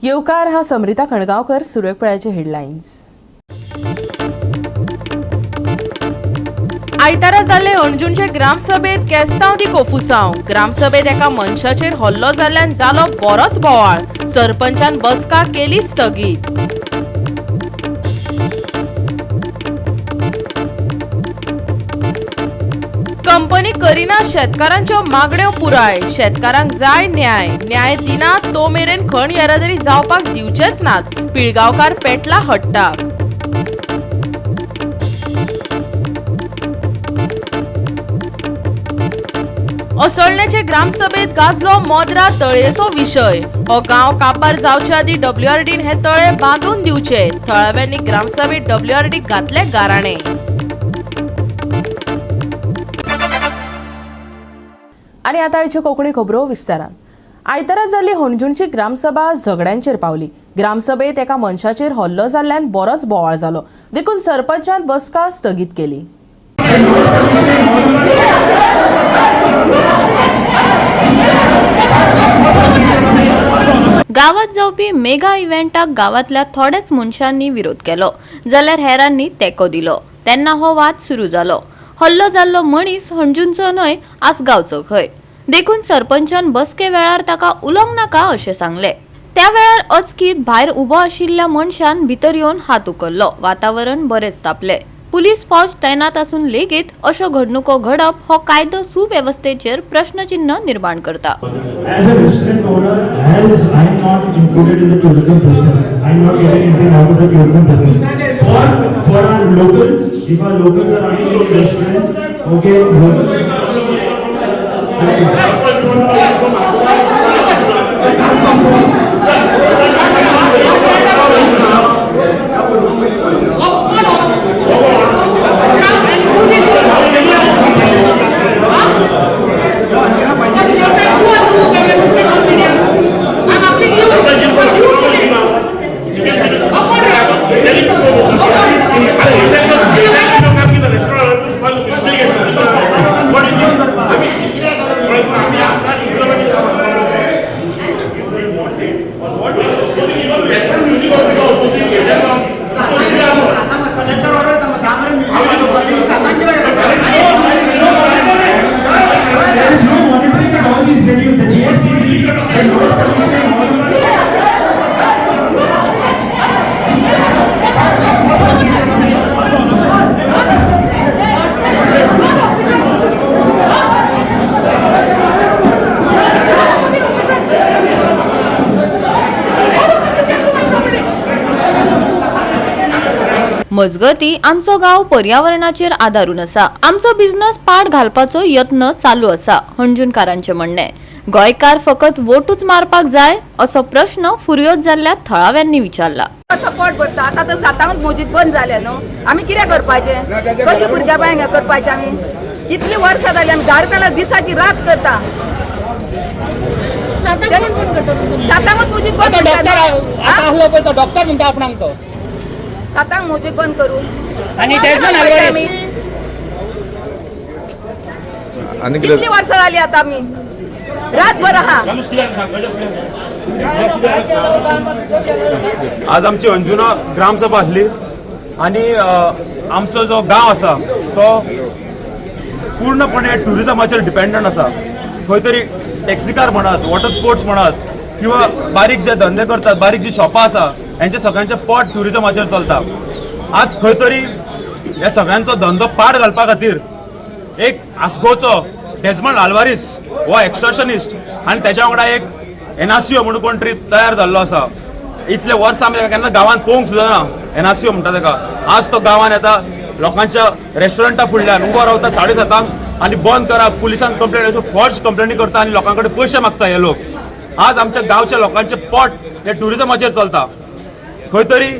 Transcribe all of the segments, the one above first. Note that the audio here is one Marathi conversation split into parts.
येवकार हा समृता कणगावकर. सुरवेकपळ्याचे हेडलाईन्स. आयतारा जाल्ले अंजुणचे ग्रामसभेत केस्तांव कोफुसांव. ग्रामसभेत एका मनशाचेर हल्लो जाल्ल्यान जालो बरोच बोवाळ. सरपंचान बसका केली स्थगीत. कंपनी करिना शेतकारांच्यो मागण्यो पुराय. शेतकारांक जाय न्याय. न्याय दिना तो मेरेन खण येरादारी जावपाक दिवचेच नात. पिळगांवकार पेटला हट्टाक. असोळण्याचे ग्रामसभेत गाजलो मोद्रा तळयेचो विशय. हो गांव काबार जावचे आदी WRDन हे तळे बांदून दिवचे. थळाव्यांनी ग्रामसभेत WRD घातले गाराणे. आणि आता आयच्यो कोंकणी खबरो विस्तारान. आयतारा जाल्ली होणजुणची ग्रामसभा झगड्यांचेर पावली. ग्रामसभेत एका मनशाचेर हल्लो जाल्ल्यान बरोच बोवाळ जालो. देखून सरपंचान बसका स्थगीत केली. गावात जावपी मेगा इव्हेंटाक गावातल्या थोड्याच मनशांनी विरोध केलो जाल्यार हेरांनी तेको दिलो. तेन्ना हो वाद सुरू जालो. हल्लो जाल्लो मनीस हणजूंचो न्हय आसगांवचो खंय. देखून सरपंचान बसके वेळार ताका उलोवंक नाका अशें सांगलें. त्या वेळार अचकीत भायर उबो आशिल्ल्या मनशान भितर येवन हात उखल्लो. वातावरण बरेच तापलें. पुलीस फौज तैनात आसून लेगीत अश्यो घडणुको घडप हो कायदो सुवेवस्थेचेर प्रश्नचिन्ह निर्माण करता. As a restaurant owner, as I am not included in the tourism business, I am not getting anything out of the tourism business. For our locals, if our locals are running any restaurants, okay, locals. मजगती आमचो गांव पर्यावरणाचेर आदारून आसा. आमचो बिझनेस पाड घालपाचो यत्न चालू आसा. हणजूणकारांचे म्हणणे. गोंयकार फकत वोटूच मारपाक जाय असो प्रश्न फुर्योज जाल्ल्या थळाव्यांनी विचारला. सपोर्ट करता आता तर 7 मोजीत बंद झाले न्हू. आमी कितें करपाचे? कशी भुरग्या बायंक करपाचे? आमी इतली वर्सां जाली आमी 10 रुपयाला दिसाची रात करता. 7 मोजीत बंद डॉक्टर म्हणता आपणाक तो 7 मोजीत बंद करू आणि कितली वर्सां जाली आता आमी रातभर आहा. आज आमची अंजुना ग्रामसभा आसली आणि आमचो जो गांव आसा तो पूर्णपणे टुरिजमाचेर डिपेंडंट आसा. खंय तरी टॅक्सीकार म्हणत, वॉटर स्पोर्ट्स म्हणत किंवा बारीक जे धंदे करतात, बारीक जी शॉपां आसा यांचे सगळ्यांचे पोट टुरिजमाचेर चलता. आज खंय तरी ह्या सगळ्यांचो धंदो पाड घालपा खातीर एक आस्कोचो डेजमंड आल्वारीस हो एक्स्ट्रॅक्शनिस्ट आनी त्याच्या वांगडा एक एनासिओ म्हणून कोण तरी तयार जाल्लो आसा. इतले वर्सां आमी केन्ना गांवांत पळोवंक सुद्दां ना एनासिओ म्हणटा ताका. आज तो गांवांत येता, लोकांच्या रेस्टॉरंटा फुडल्यान उबो रावता 7:30 आनी बंद करप, पुलिसांक कंप्लेंट अश्यो फॉर्ज कंप्लेंटी करता आनी लोकां कडेन पयशे मागता हे लोक. आज आमच्या गांवच्या लोकांचे पोट हे टुरिजमाचेर चलता. खंय तरी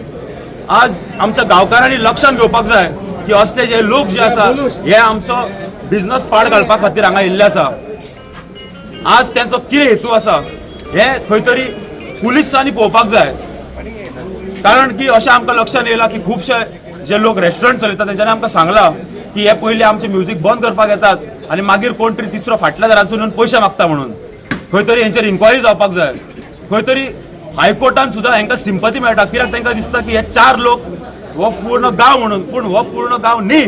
आज आमच्या गांवकारांनी लक्षांत घेवपाक जाय की असले जे लोक जे आसा हे आमचो बिझनेस पाड घालपा खातीर हांगा येयल्ले आसा. आज त्यांचो कितें हेतू आसा हे खंय तरी पुलिसांनी पळोवपाक जाय. कारण की अशें आमकां लक्षांत येयला की खुबशे जे लोक रेस्टॉरंट चलयतात तेंच्यांनी आमकां सांगलां की हे पयलीं आमचे म्युझीक बंद करपाक येतात आनी मागीर कोण तरी तिसरो फाटल्या दारांतसून येवन पयशे मागता म्हणून. खंय तरी हेंचेर इन्क्वायरी जावपाक जाय. खंय तरी हायकोर्टान सुद्दां हांकां सिंपती मेळटा कित्याक तांकां दिसता की हे 4 लोक हो पूर्ण गांव म्हणून, पूण हो पूर्ण गांव न्ही,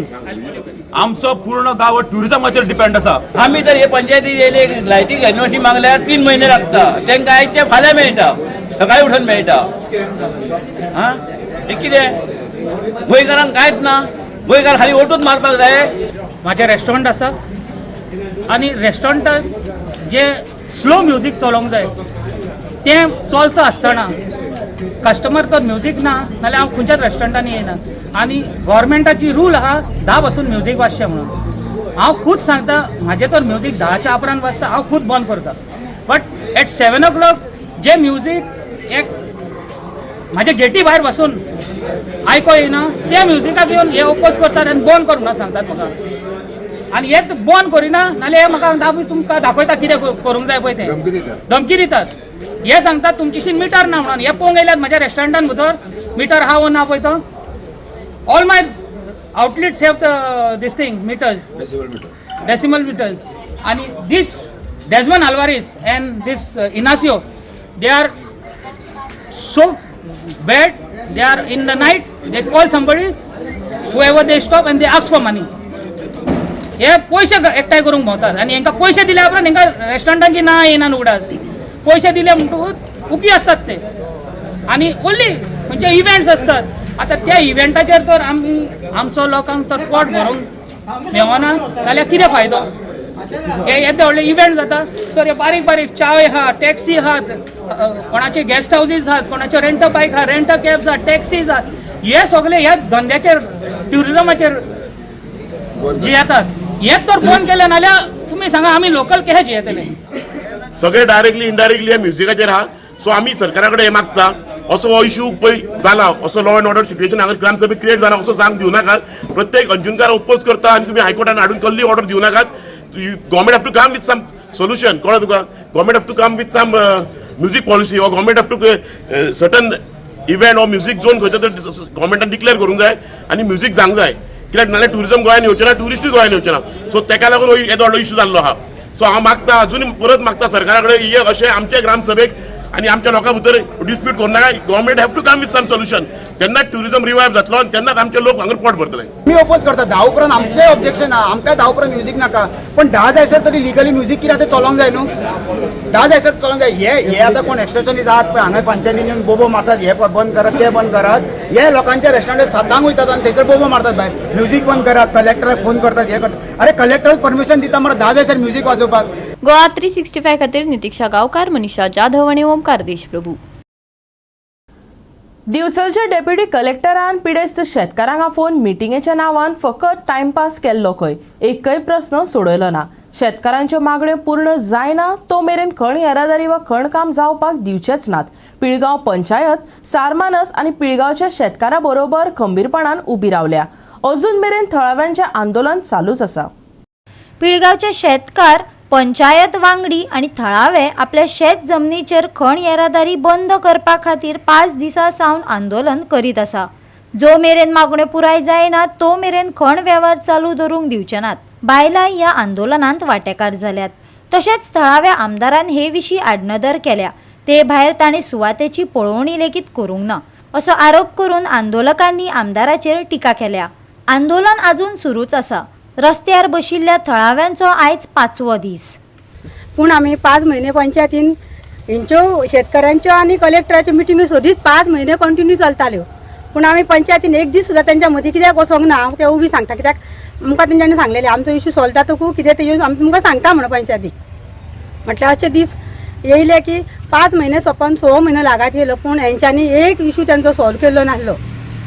आमचो पूर्ण गांव ट्युरिजमाचेर डिपेंड आसा. आम्ही तर हे पंचायती येयले लायटी घालून मागल्यार 3 महिने लागता, तांकां आयज ते फाल्यां मेळटा, सकाळी उठून मेळटा. हा हे कितें गोंयकारांक कांयच ना, गोंयकार खाली ओटूच मारपाक जाय. माझे रेस्टॉरंट आसा आणि रेस्टॉरंटात जे स्लो म्युझिक चलोवंक जाय तें चलता आसतना कस्टमर तर म्युझिक ना नाल्यार हांव खंयच्याच रेस्टॉरंटांनी येयना. आणि गव्हर्मेंटाची रूल आहा 10 पासून म्युझिक वाजचें म्हणून. हांव खूद सांगता म्हाजें तर म्युझिक 10च्या उपरांत वाजता हांव खूद बंद करता. बट एट 7 o'clock जे म्युझिक एक म्हाजे गेटी भायर बसून आयको येना त्या म्युझिकाक येवन हे ओपोज करतात आनी बंद करूंक ना सांगतात म्हाका. आनी हे बंद करिना नाल्यार हे म्हाका तुमकां दाखयता कितें करूंक जाय पळय तें धमकी दितात. हे सांगतात तुमचीशी मिटर ना म्हणून. हे पळोवंक येयल्यात म्हाज्या रेस्टॉरंटान भितर मिटर आहा वो ना पळय तो. All my outlets have this thing meters, decimal meters, and this Desmond Alvarez and this Inacio, they are so bad. They are in the night, they call somebody, whoever they stop and they ask for money. हे पैसे एकठांय करूंक भोंवतात आनी हांकां पैसे दिल्या उपरांत हांकां रेस्टॉरंटांची ना येना उगडास. पैसे दिले म्हणटकूच उकी असतात ते आनी ओन्ली म्हणजे इव्हेंट्स असतात. आता त्या इव्हेंटाचेर तर आमी आमचो लोकांक तर पोट भरूंक मेवना जाल्यार कितें फायदो. हे येदे व्हडले इव्हेंट जाता तर हे बारीक बारीक चाय आहा, टॅक्सी आहात, कोणाचे गेस्ट हाऊसीस आहात, कोणाचे रेंट बायक आहा, रेंट कॅब्स आहात, टॅक्सीज आहात, हे सगळे ह्या धंद्याचेर ट्युरिजमाचेर जियेतात. हेच तर फोन केले नाल्यार तुमी सांगा आमी लोकल कशे जियेतले. सगळे डायरेक्टली इनडायरेक्टली ह्या म्युझिकाचेर आहा. सो आमी सरकारा कडेन हे मागता असो हो इश्यू पळय जाला, असो लॉ अँड ऑर्डर सिच्युएशन हांगा ग्रामसभेत क्रिएट जाला असो जावंक दिवं नाकात. प्रत्येक अंजुनकार ओपोज करता आनी तुमी हायकोर्टान हाडून कसली ऑर्डर दिवं नाकात. Government have to come with some solution. कळ्ळें तुका? Government have to come with some music policy or government have to certain event or music zone खंयचो तर गव्हर्मेंटान डिक्लेअर करूंक जाय आनी म्युझिक जावंक जाय. कित्याक नाल्यार ट्युरिजम गोंयान येवचें ना, ट्युरिस्टूय गोंयान येवचें ना. सो तेका लागून येदो व्हडलो इश्यू जाल्लो आहा. सो हांव मागता अजून परत मागता सरकारा कडेन ये अशें आमच्या ग्रामसभेक आनी आमच्या लोकां भितर डिस्प्यूट करूं नाका. Government have to come with some solution. तेन्नाच ट्युरिजम रिवायव जातलो आनी तेन्नाच आमचे लोक हांगा पोट भरतले. मी ओपोज करता 10 उपरांत आमचें ऑब्जेक्शन आहा. आमकां 10 उपरांत म्युझिक नाका, पण 10 जायसर तरी लिगली म्युझिक कितें ते चलोंक जाय न्हू. 10 जायसर चलोंक जाय. हे आतां कोण एक्सटेन्शनीज आहात पळय हांगा पंचायतीन येवन बोबो मारतात, हे बंद करात ते बंद करात. हे लोकांच्या रेस्टॉरंटात 7 वयतात आनी थंयसर बोबो मारतात भायर. म्युझिक बंद करात, कलेक्टराक फोन करतात, हे करतात. अरे कलेक्टर परमिशन दिता मरे 10 जायसर म्युझिक वाजोवपाक. गोवा 365 खातीर नितीक्षा गांवकार, मनीषा जाधव आणि ओमकार देशप्रभू. दिवचलचे डेप्युटी कलेक्टरान पिडेस्त शेतकारांक आफोवन मिटिंगेच्या नांवान फकत टायमपास केल्लो खंय एकय प्रस्न सोडयलो ना. शेतकारांच्यो मागण्यो पूर्ण जायना तो मेरेन खण येरादारी वा खण काम जावपाक दिवचेच नात. पिळगांव पंचायत, सारमानस आनी पिळगांवच्या शेतकारां बरोबर खंबीरपणान उबी रावल्या. अजून मेरेन थळाव्यांचें आंदोलन चालूच आसा. पिळगांवचे शेतकार पंचायत वांगडी आणि थळावे आपल्या शेत जमनीचेर खण येरादारी बंद करपा खातीर 5 दिसां सावन आंदोलन करीत आसा. जो मेरेन मागण्यो पुराय जायना तो मेरेन खण वेव्हार चालू दवरूंक दिवचे नात. बायलां ह्या आंदोलनांत वांटेकार जाल्यात. तशेंच थळाव्या आमदारान हे विशीं आडनदर केल्या. ते भायर ताणें सुवातेची पळोवणी लेगीत करूंक ना असो आरोप करून आंदोलकांनी आमदाराचेर टिका केल्या. आंदोलन अजून सुरूच आसा. रस्त्यार बशिल्ल्या थळाव्यांचो आयज 5वो दीस. पूण आमी 5 महिने पंचायतीन हेंच्यो शेतकऱ्यांच्यो आनी कलेक्टराच्यो मिटिंग्यो सोदीत 5 महिने कंटिन्यू चलताल्यो. पूण आमी पंचायतीन एक दीस सुद्दां तेंच्या मदीं कित्याक वचोंक ना हांव तें उबी सांगता. कित्याक आमकां तेंच्यांनी सांगलेलें आमचो इश्यू सॉल्व जाता खूब कितें ते येवन आमी तुमकां सांगता म्हणून पंचायतीक. म्हटल्यार अशे दीस येयले की 5 महिने सोंपोन 6 म्हयनो लागात येयलो पूण हेंच्यांनी एक इश्यू तेंचो सॉल्व केल्लो नासलो.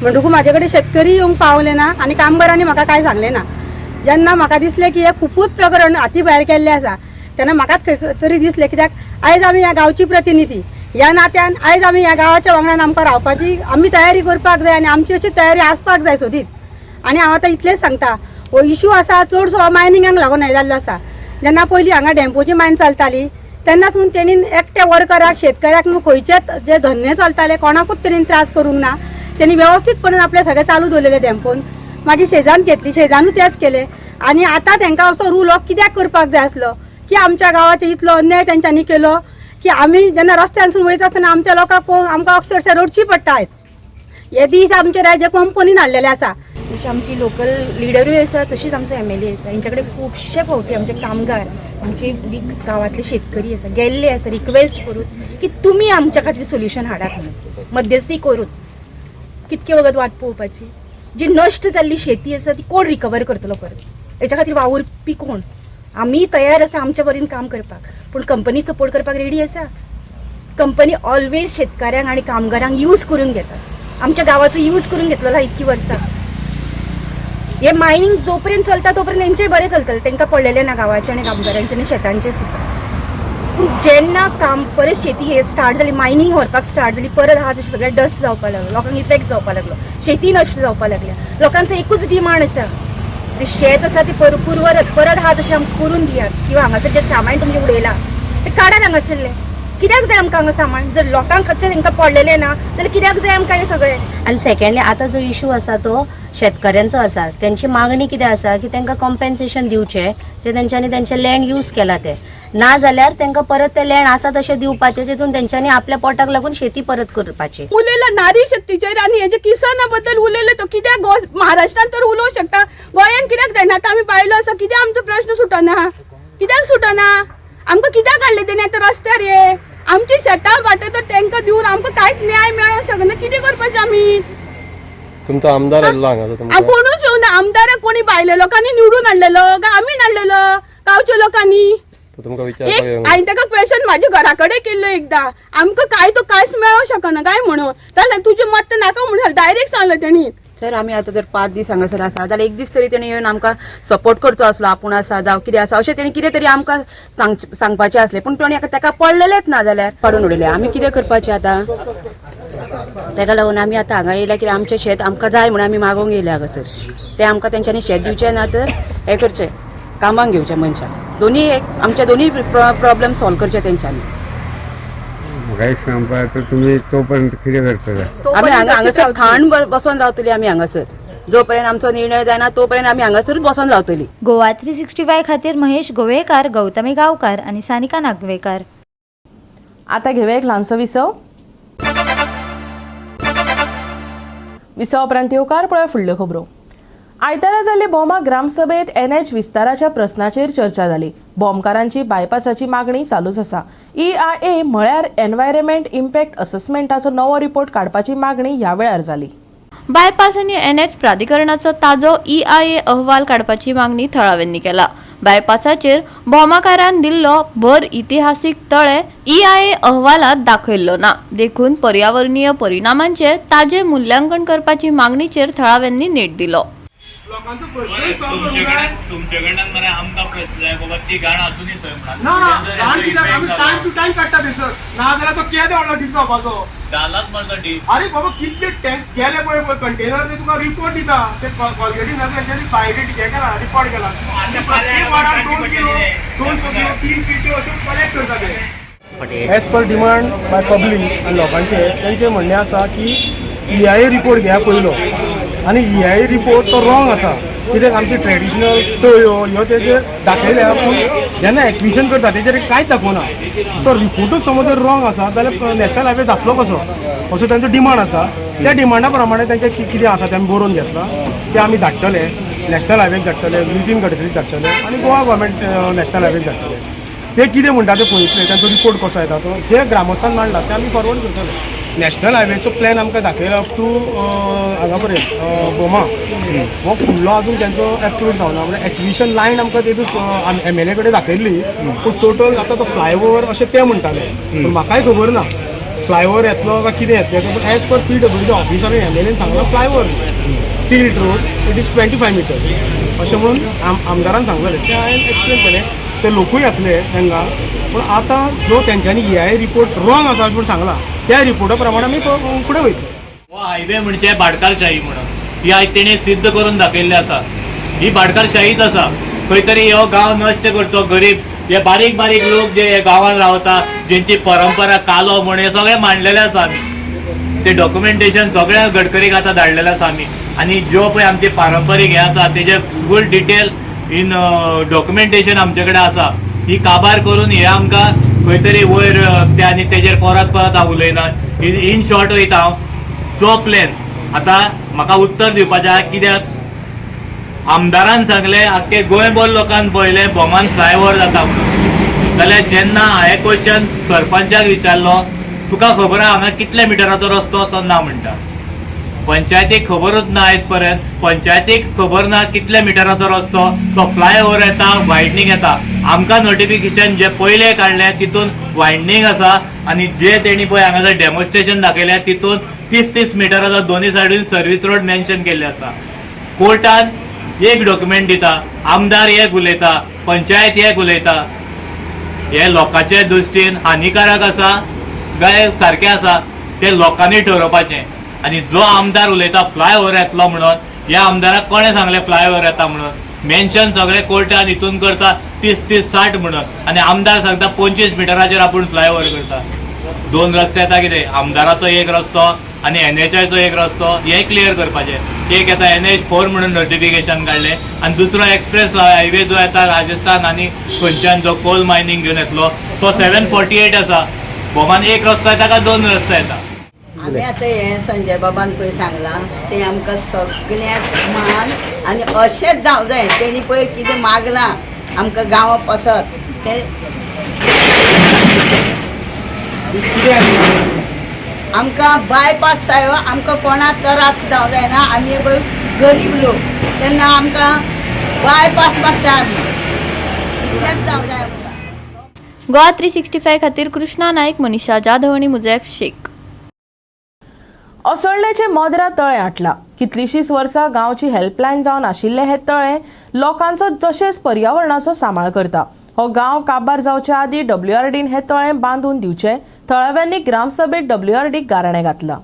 म्हणटकूच म्हाजे कडेन शेतकरी येवंक पावले ना आनी कामगारांनी म्हाका कांय सांगलें ना. जेन्ना म्हाका दिसलें की हे खुबूच प्रकरण हाती भायर केल्लें आसा तेन्ना म्हाकाच खंय तरी दिसलें कित्याक आयज आमी ह्या गांवची प्रतिनिधी ह्या नात्यान आयज आमी ह्या गांवाच्या वांगडान आमकां रावपाची आमी तयारी करपाक जाय आनी आमची अशी तयारी आसपाक जाय सोदीत. आनी हांव आतां इतलेंच सांगता हो इश्यू आसा चडसो हो मायनिंगाक लागून हे जाल्लो आसा. जेन्ना पयलीं हांगा डॅम्पोची मायन चलताली तेन्नासून तेणीन एकट्या वर्कराक शेतकऱ्याक न्हू खंयचेच जे धंदे चलताले कोणाकूच तेणीन त्रास करूंक ना. तेणी वेवस्थीतपणान आपले सगळे चालू दवरलेले डॅम्पोन. मागीर शेजान घेतली शेजानूच तेच केले. आनी आतां तांकां असो रूल हो कित्याक करपाक जाय आसलो की आमच्या गांवाचो इतलो अन्याय तेंच्यांनी केलो. की आम्ही जेन्ना रस्त्यानसून वयता आसतना आमच्या लोकांक आमकां अक्षरशः रडची पडटात. हे दीस आमचे राज्य कंपनीन हाडलेले आसा. जशी आमची लोकल लिडरूय आसा तशीच आमचो MLA आसा. हेंच्याकडे खुबशे फावटी आमचे कामगार आमची जी गांवांतले शेतकरी आसा गेल्ले आसा रिक्वेस्ट करून की तुमी आमच्या खातीर सोल्युशन हाडात म्हणून मध्यस्थी करून. कितके वगत वाट पळोवपाची. जी नश्ट जाल्ली शेती आसा ती कोण रिकवर करतलो परत. हेच्या खातीर वावुरपी कोण. आमी तयार आसा आमच्या परीन काम करपाक पूण कंपनी सपोर्ट करपाक रेडी आसा. कंपनी ऑलवेज शेतकऱ्यांक आनी कामगारांक यूज करून घेता. आमच्या गावाचो यूज करून घेतलेलो हा इतकी वर्सां. हे मायनिंग जोपर्यंत चलता तोपर्यंत तेंचेय बरें चलतलें. तांकां पडलेलें ना गांवाचे आनी कामगारांचे आनी शेतांचे सुद्दां. पूण जेन्ना परत शेती हे स्टार्ट जाली मायनिंग व्हरपाक स्टार्ट जाली परत हा तशें सगळें डस्ट जावपाक लागलो. लोकांक इफेक्ट जावपाक लागलो. शेती नश्ट जावपाक लागल्या. लोकांचो एकूच डिमांड आसा जे शेत आसा ते परत हा तशें आमकां करून दियात किंवा हांगासर जे सामान तुमचें उडयलां तें काडात हांगासरलें. कित्याक जाय आमकां हांगा सामान. जर लोकांक खंयचें तांकां पडलेलें ना जाल्यार कित्याक जाय आमकां हें सगळें. आनी सेकंडली आतां जो इशू आसा तो शेतकऱ्यांचो आसा. त्यांची मागणी कितें आसा की तांकां कॉम्पेन्सेशन दिवचें जे तेंच्यांनी तेंचें लँड यूज केला तें. ना जाल्यार तांकां परत तें लँड आसा तशें दिवपाचें जितून तेंच्यांनी आपल्या पोटाक लागून शेती परत करपाची. उलयलो नारी शक्तीचेर आनी हेजे किसाना बद्दल उलयलो तो कित्याक महाराष्ट्रान तर उलोवंक शकता. गोंयान कित्याक जायना. आतां आमी बायलो आसा कित्याक आमचो प्रश्न सुटना. कित्याक सुटना. आमकां कित्याक हाडले तेणी आतां रस्त्यार हे. आमची शेतां वाटे तर तांकां दिवन आमकां कांयच न्याय मेळोंक शकना. कितें करपाचें आमी. तुमचो आमदार आयल्लो हांगा कोणूच येवना. आमदाराक कोणी भायल्या लोकांनी निवडून हाडलेलो काय आमी हाडलेलो गांवच्या लोकांनी. तुमकां हांवें ताका क्वेश्चन म्हाज्या घरा कडेन केल्लो एकदां. आमकां काय तो कांयच मेळोंक शकना काय म्हणून. जाल्यार तुजें मत नाका म्हणून डायरेक्ट सांगलें तेणी. सर आमी आतां जर 5 दीस हांगासर आसा जाल्यार एक दीस तरी तेणी येवन आमकां सपोर्ट करचो आसलो. आपूण आसा जावं कितें आसा अशें तेणी कितें तरी आमकां सांगपाचें आसलें. पूण तेणी ताका पडलेलेच ना जाल्यार काडून उडयलें. आमी कितें करपाचें आतां. ताका लागून आमी आतां हांगा येयल्या कितें आमचें शेत आमकां जाय म्हणून आमी मागोवंक येयले हांगासर. तें आमकां तेंच्यांनी शेत दिवचें ना तर हें करचें कामाक घेवचें मनशाक. दोनी आमचे दोनी प्रॉब्लेम सॉल्व करचे तेंच्यांनी. तुम्ही तोपर्यंत कितें करतले. आमी हांगासर खाण बसोन रावतली. आमी हांगासर जोपर्यंत आमचो निर्णय जायना तोपर्यंत आमी हांगासरूच बसोन रावतली. गोवा 365 खातीर महेश गोवेकार, गौतमी गांवकार आणि सानिका नागवेकर. आता घेऊया एक ल्हानसो विसव. विसवा उपरांत येवकार पळय फुडल्यो खबरो. आयतारा जाल्ले बोमा ग्रामसभेत NH विस्ताराच्या प्रस्नाचेर चर्चा जाली. बॉम्बकारांची बायपासाची मागणी चालूच आसा. EIA म्हळ्यार एनवायरमेंट इम्पॅक्ट असेसमेंटाचो नवो रिपोर्ट काडपाची मागणी ह्या वेळार जाली. बायपास आनी NH प्राधिकरणाचो ताजो EIA अहवाल काडपाची मागणी थळाव्यांनी केला. बायपासाचेर भोमाकारान दिल्लो भर इतिहासीक तळे EIA अहवालात दाखयल्लो ना. देखून पर्यावरणीय परिणामांचे ताजे मूल्यांकन करपाची मागणीचेर थळाव्यांनी नेट दिलो. तुमच्याकडल्यान मरे आमकां प्रश्न जाय बाबा ती गाण अजूनही थंय म्हणा. टाइम टू टाइम काडटा ते सर. ना जाल्यार तो केदें व्हडलो डीस जावपाचो. डालाच मरता डीस. अरे बाबा कितले टँक गेले पळय कंटेनर ते तुका रिपोर्ट दिता. ते कॉलगेटी ना तेंच्यांनी बायोडेट हे केला रिपोर्ट केला. प्रत्येक वार्डान 2 किलो 3 किलो अशें कलेक्ट करता ते. As per demand by public आनी लोकांचे तेंचें म्हणणें आसा की EIA रिपोर्ट घ्या पयलो. आनी EIA रिपोर्ट तो रॉंग आसा. कित्याक आमची ट्रेडिशनल तळयो ह्यो तेजेर दाखयल्या पूण जेन्ना एक्विशन करता तेजेर कांयच दाखोवना. तो रिपोर्टूच समज जर रॉंग आसा जाल्यार नॅशनल हायवे जातलो कसो असो तांचो डिमांड आसा. त्या डिमांडा प्रमाणे तेंचें कितें आसा तें आमी बरोवन घेतलां. तें आमी धाडटले नॅशनल हायवेक धाडटले नितीन गडकरीक धाडटले आनी गोवा गव्हर्मेंट नॅशनल हायवेक धाडटले. ते कितें म्हणटा तें पळयतले. तांचो रिपोर्ट कसो येता तो जे ग्रामस्थान मांडला ते आमी फॉरवर्ड करतले. नॅशनल हायवेचो प्लॅन आमकां दाखयला अप टू हांगा पर्यंत बोमा हो फुडलो अजून तेंचो एक्टिवेट जावना. म्हणजे एक्विशन लायन आमकां तेतूच MLA कडेन दाखयल्ली पूण टोटल आतां तो फ्लायओवर अशें ते म्हणटाले. पूण म्हाकाय खबर ना फ्लायओवर येतलो काय कितें येतलें. पूण एज पर PWD ऑफिसरान MLAन सांगलां flyover tilt road it is 25 metre अशें म्हणून आमदारान सांगलेलें. तें हांवें एक्सप्लेन केलें. ते लोकूय आसले तांकां. पूण आतां जो तेंच्यांनी EIA रिपोर्ट रॉंग आसा म्हूण सांगला त्या रिपोर्टा प्रमाणे आमी फुडें वयतले. हो हायवे म्हणजे भाटकारशाही म्हणून ही आयज तेणे सिद्ध करून दाखयल्लें आसा. ही भाटकारशाहीच आसा. खंय तरी हो गांव नश्ट करचो. गरीब हे बारीक बारीक लोक जे हे गांवांत रावता जेंची परंपरा कालो म्हण हे सगळें मांडलेलें आसा आमी. ते डॉक्युमेंटेशन सगळ्या गडकरीक आतां धाडलेलें आसा आमी. आनी ज्यो पळय आमचे पारंपारीक हे आसा तेजे फूल डिटेल इन डॉक्युमेंटेशन आमचे कडेन आसा. ही काबार करून हे आमकां खंय तरी वयर ते आनी तेजेर परत हांव उलयना. इन शॉर्ट वयता हांव. जो प्लॅन आतां म्हाका उत्तर दिवपाचें आहा, कित्याक आमदारान सांगलें आख्खे गोंयभर लोकांक पळयलें बोमान फ्लायओव्हर जाता म्हणून. जाल्यार जेन्ना हांवें क्वेश्चन सरपंचाक विचारलो, तुका खबर आहा हांगा कितल्या मिटराचो रस्तो, तो ना म्हणटा. पंचायतीक खबरूच ना आयज पर्यंत. पंचायतीक खबर ना कितल्या मिटराचो रस्तो, तो फ्लायओव्हर येता, वायडनींग येता. आमकां नोटिफिकेशन जे पयलें काडलें तितून वायडनींग आसा, आनी जे तेणी पळय हांगासर डेमॉन्स्ट्रेशन दाखयलें तितून 30 मिटराचो दोनी सायडीन सर्वीस रोड मेन्शन केल्ले आसा. कोर्टान एक डॉक्युमेंट दिता, आमदार एक उलयता, पंचायत एक उलयता. हे लोकांचे दृश्टीन हानिकारक आसा काय सारकें आसा तें लोकांनी ठरोवपाचें. आनी जो आमदार उलयता फ्लायओव्हर येतलो म्हणून, ह्या आमदाराक कोणें सांगलें फ्लायओव्हर येता म्हणून? मेन्शन सगळे कोर्टान हितून करता 30-60 म्हणून, आनी आमदार सांगता 25 मिटराचेर आपूण फ्लायओव्हर करता. 2 रस्ते येता कितें? आमदाराचो एक रस्तो आनी NHIचो एक रस्तो, हे क्लियर करपाचें. एक येता NH4 म्हणून नोटिफिकेशन काडलें, आनी दुसरो एक्सप्रेस हायवे जो येता राजस्थान आनी खंयच्यान जो कोल मायनिंग घेवन येतलो तो 748 आसा. बोमान एक रस्तो येता काय 2 रस्ते येता? आमी आतां हें संजय बाबान पळय सांगलां तें आमकां सगळ्याक मान आनी अशेंच जावं जाय. तेणी पळय कितें मागलां आमकां गांवां पसत तें आमकां बायपास जायो. आमकां कोणाक त्रास जावं जायना. आमी पळय गरीब लोक, तेन्ना आमकां बायपास मागता. आमी इतलेंच जावं जाय आमकां. गोवा 365 खातीर कृष्णा नायक, मनीषा जाधव आणि मुजेफ शेख. असोळडेचे मद्रा तळे आटला. कितलीशींच वर्सां गांवची हेल्पलायन जावन आशिल्ले हे तळे लोकांचो तशेंच पर्यावरणाचो सांबाळ करता. हो गांव काबार जावच्या आदीं WRDन हे तळें बांदून दिवचें थळाव्यांनी ग्रामसभेत WRDक गाराणें घातलां.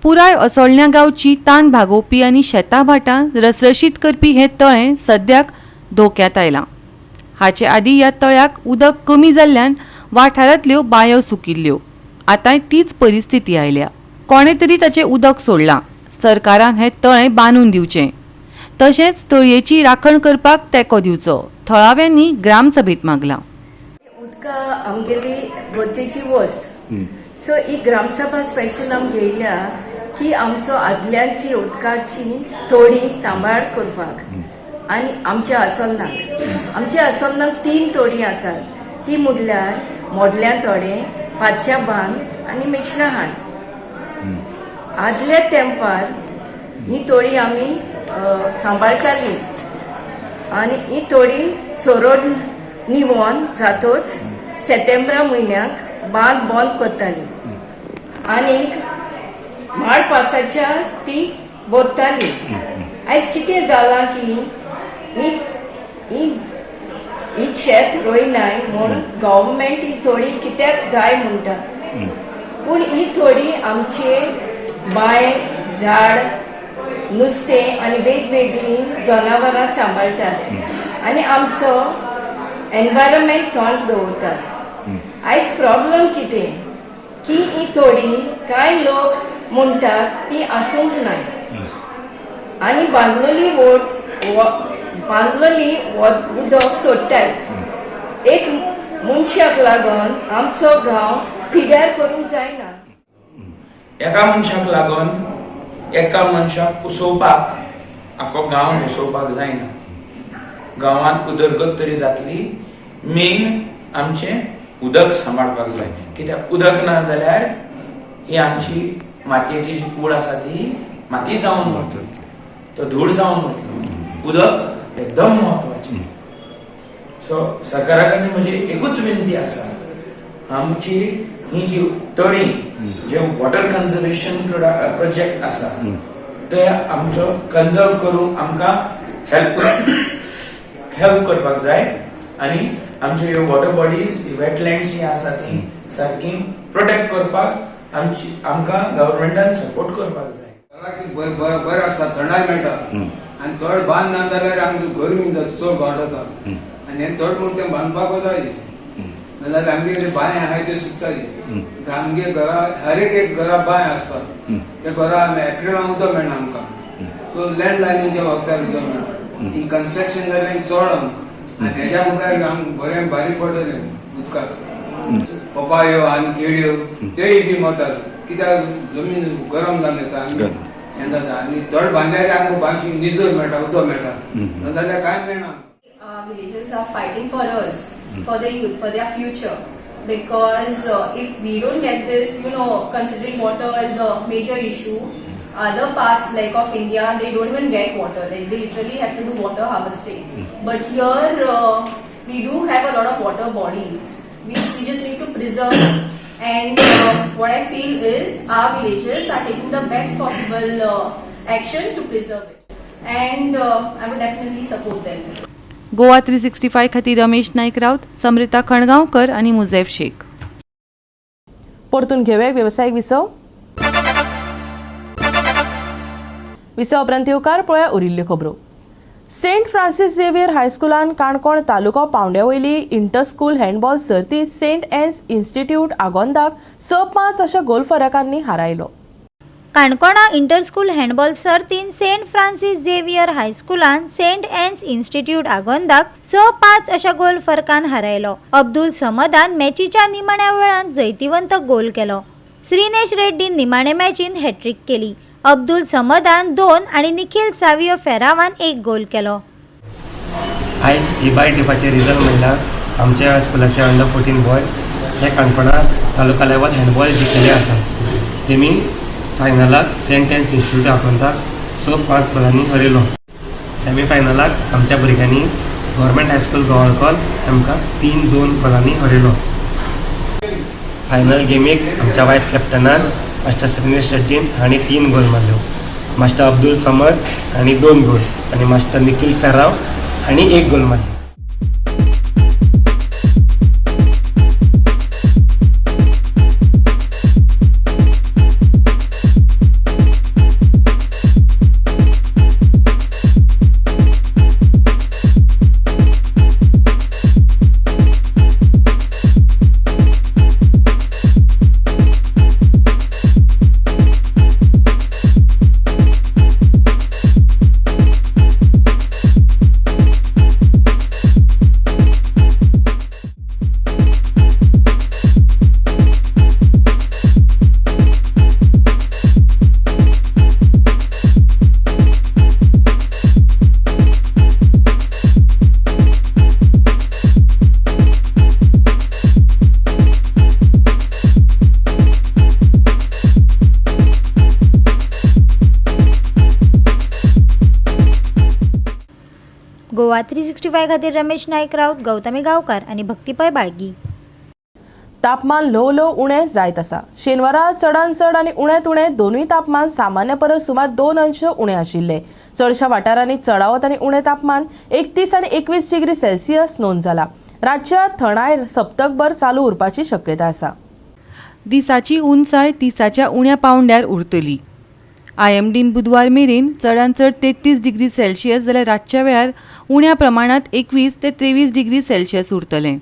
पुराय असोळण्या गांवची तान भागोवपी आनी शेतां भाटां रसरशीत करपी हे तळें सद्याक धोक्यांत आयलां. हाचे आदीं ह्या तळ्याक उदक कमी जाल्ल्यान वाठारांतल्यो बांयो सुकिल्ल्यो. आतांय तीच परिस्थिती आयल्या. कोणे तरी ताचें उदक सोडलां. सरकारान हें तळें बांदून दिवचें. तशेंच तळयेची राखण करपाक तेंको दिवचो थळाव्यांनी ग्रामसभेत मागलां. उदका आमगेली गरजेची वस्त. सो ही ग्रामसभा स्पेशल आमी घेयल्या की आमचो आदल्यांची उदकाची थोडी सांबाळ करपाक. आनी आमच्या आसोलनाक 3 तोडी आसात. ती म्हणल्यार मोडल्या तोडे, पांचशा बांद आनी मेशनाहाण. आदल्या तेंपार ही तोडी आमी सांबाळटाली आनी ही तोडी सोरोड निवोन जातोच सेप्टेंबरा म्हयन्याक बांद बंद करताली. आनीक माड पासाच्या ती बोत्ताली. आयज कितें जालां की ही शेत रोयनाय म्हूण गव्हर्मेंट ही थोडी कित्याक जाय म्हणटा. पूण ही थोडी आमचे बाय, झाड, नुस्तें आनी वेगवेगळीं जनावरां सांबाळटात आनी आमचो एनवायरमेंट थंड दवरतात. आयज प्रॉब्लेम कितें की ही थोडी कांय लोक म्हणटात ती आसूंक नाय आनी बांदलोली उदक सोडटात. एक मनशाक लागून आमचो गांव पिड्यार करूंक जायना. एका मनशाक लागून एका मनशाक पुसोवपाक आख्खो गांव न्हेसोवपाक जायना. गांवांत उदरगत तरी जातली. मेन आमचें उदक सांबाळपाक जाय. कित्याक उदक ना जाल्यार ही आमची मातयेची जी कूड आसा ती माती जावन वतली, तो धूळ जावन वतलो. उदक एकदम महत्वाचें. सो सरकारा कडेन म्हजी एकूच विनंती आसा, आमची ही जी तळी जे वॉटर कन्झर्वेशन प्रोजेक्ट आसा ते आमचो कन्झर्व करूंक आमकां हेल्प करपाक जाय. आनी आमच्यो ह्यो वॉटर बॉडीज, वेटलँड्स जी आसा ती सारकी प्रोटेक्ट करपाक आमकां गव्हर्मेंटान सपोर्ट करपाक जाय. बरें आसा, थंडाय मेळटा. आनी थोड बांद ना जाल्यार आमकां गरमी चड वाडटा. आनी हें थोड म्हणटा तें बांदपाक जाय. नाजाल्यार आमगे बांय आहाय ते सुकताली. आमगे घरा हर एक घरा बांय आसता. त्या घरा एप्रिलान उदक मेळना आमकां. तो लँडलायनीच्या वखदार उदक मेळना. ही कन्स्ट्रक्शन जालें चड आमकां. आनी हेज्या मुखार आमकां बरें बारीक पडटलें उदकाक. पपायो आनी केळयो तेय बी मतात कित्याक जमीन गरम जावन येता आनी हें जाता आनी तळ बांदल्यार आमकां बांदची निजर मेळटा उदक मेळटा नाजाल्यार कांय मेळना. Villages are fighting for us, for the youth, for their future. Because if we don't get this, considering water as the major issue, other parts like of India, they don't even get water. Like they literally have to do water harvesting. But here we do have a lot of water bodies, which we just need to preserve. And what I feel is our villages are taking the best possible action to preserve it. And I would definitely support them. Goa 365 खातीर रमेश नाईक राऊत, समृता खणगांवकर आणि मुझैफ शेख. परतून घेऊया एक व्यावसायिक विसव. विसव उपरांत येवकार पळया उरिल्ल्यो खबरो. सेंट फ्रांसीस झेवियर हायस्कुलान काणकोण तालुको पावंड्या वयली इंटर स्कूल हँडबॉल सर्तीत सेंट एन्स इन्स्टिट्यूट आगोंदाक 6-5 अशा गोल फरकांनी हारायलो. काणकोणा इंटर स्कूल हँडबॉल सर्तीन सेंट फ्रांसीस झेवियर हायस्कुलान सेंट एन्स इन्स्टिट्यूट आगोंदाक 6-5 अशा गोल फरकान हारायलो. अब्दुल समदान मॅचीच्या निमाण्या वेळात जैतिवंत गोल केलो. श्रीनेश रेड्डीन निमाणे मॅचीन हॅट्रिक केली. अब्दुल समदान 2 आणि निखिल सावियो फेरावान 1 गोल केलो. आयज इबाय टिपाचे रिजल्ट म्हणल्यार आमच्या स्कुलाचे अंडर 14 बॉयज हे काणकोणा तालुका लेवल हँडबॉल जिखिल्ले आसा. तेमी फायनलाक सेंट एन्स इन्स्टिट्यूट आगोंदाक 6-5 गोलांनी हरयलो. सेमी फायनलाक आमच्या भुरग्यांनी गव्हर्मेंट हायस्कूल गोवाळकर आमकां 3-2 गोलांनी हरयलो. फायनल गेमीक आमच्या वायस कॅप्टनान मास्टर श्रीनेश रेड्डीन हांणी 3 गोल मारल्यो. मास्टर अब्दुल समद हांणी 2 गोल आनी मास्टर निखिल फेराव हांणी 1 गोल मारलो. गोवा 365 खातीर रमेश नाईक राऊत, गौतमी गांवकार आणि भक्तीपय बाळगी. तापमान ल्हव उणें जायत आसा. शेनवारा चडांत चड आनी उण्यांत उणें दोनूय तापमान सामान्य परस सुमार 2 अंश उणें आशिल्ले. चडशा वाठारांनी चडावत आनी उणें तापमान 31 आनी 21 डिग्री सेल्सियस नोंद जाला. राज्यात थंडाय सप्तकभर चालू उरपाची शक्यता आसा. दिसाची उंचाय 30च्या उण्या पावंड्यार उरतली. IMDन बुधवार मेरेन चडांत चड 33 डिग्री सेल्सियस जाल्यार रातच्या वेळार उण्या प्रमाणात 21 ते 23 डिग्री सेल्सियस उरतलें.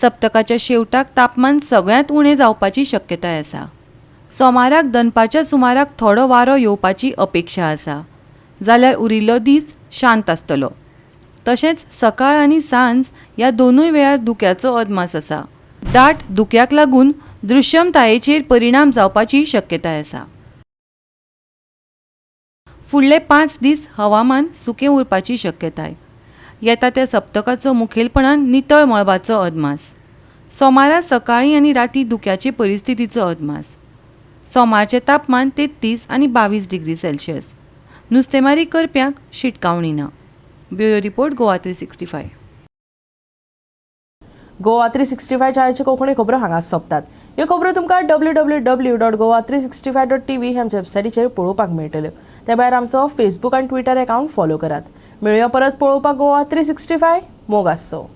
सप्तकाच्या शेवटाक तापमान सगळ्यांत उणें जावपाची शक्यताय आसा. सोमाराक दनपारच्या सुमाराक थोडो वारो येवपाची अपेक्षा आसा. जाल्यार उरिल्लो दीस शांत आसतलो. तशेंच सकाळ आनी सांज ह्या दोनूय वेळार धुक्याचो अदमास आसा. दाट धुक्याक लागून दृश्यमतायेचेर परिणाम जावपाची शक्यताय आसा. फुडले 5 दीस हवामान सुकें उरपाची शक्यताय. येता त्या सप्तकाचो मुखेलपणान नितळ मळबाचो अदमास. सोमारा सकाळीं आनी राती धुक्याचे परिस्थितीचो अदमास. सोमारचें तापमान 33 आनी 22 डिग्री सेल्सियस. नुस्तेमारी करप्यांक शिटकावणी ना. Bureau report Goa 365. गोवा 365 च्या कोंकणी खबरो हांगाच सोंपतात. ह्यो खबरो तुमकां www.goa365.tv ह्या वेबसायटीचेर पळोवपाक मेळटल्यो. त्या भायर आमचो फेसबूक आनी ट्विटर अकाउंट फॉलो करात. मेळुया परत पळोवपाक गोवा 365. मोग आसचो.